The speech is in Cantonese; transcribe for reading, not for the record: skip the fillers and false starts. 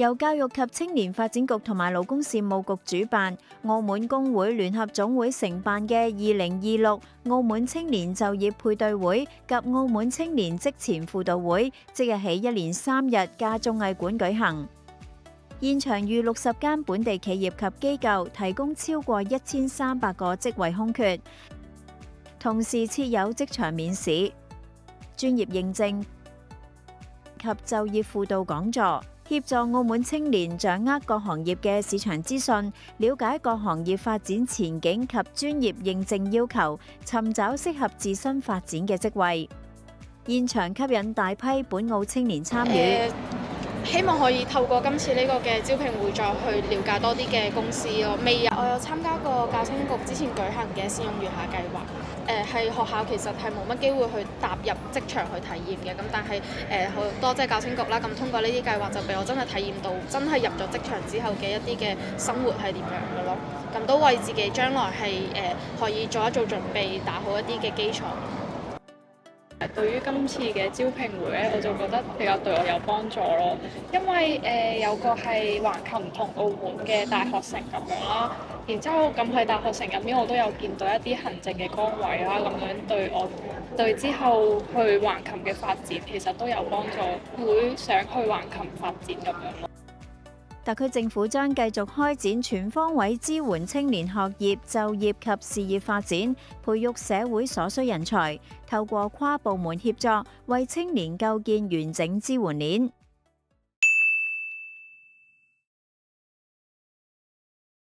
由教育及青年發展局同埋勞工事務局主辦，澳門工會聯合總會承辦嘅2026澳門青年就業配對會及澳門青年職前輔導會，即日起一連3日加綜藝館舉行。現場逾60間本地企業及機構提供超過1300個職位空缺，同時設有職場面試、專業認證及就業輔導講座，協助澳門青年掌握各行業嘅市場資訊，了解各行業發展前景及專業認證要求，尋找適合自身發展嘅職位。現場吸引大批本澳青年參與。希望可以透過今次呢個嘅招聘會再去了解多啲嘅公司咯。我有參加過教青局之前舉行嘅善用餘下計劃。係學校其實係冇乜機會去踏入職場去體驗嘅，咁但係好多謝教青局啦，咁通過呢啲計劃就俾我真係體驗到真係入咗職場之後嘅一啲嘅生活係點樣嘅咯。咁都為自己將來係可以做一做準備，打好一啲嘅基礎。對於今次嘅招聘會咧，我就覺得比較對我有幫助咯，因為有個係橫琴同澳門嘅大學城咁樣啦，然之後咁喺大學城入面我都有見到一啲行政嘅崗位啦，咁樣對我對之後去橫琴嘅發展其實都有幫助，會想去橫琴發展咁樣咯。特區政府將繼續開展全方位支援青年學業、就業及事業發展，培育社會所需人才，透過跨部門協作，為青年構建完整支援鏈。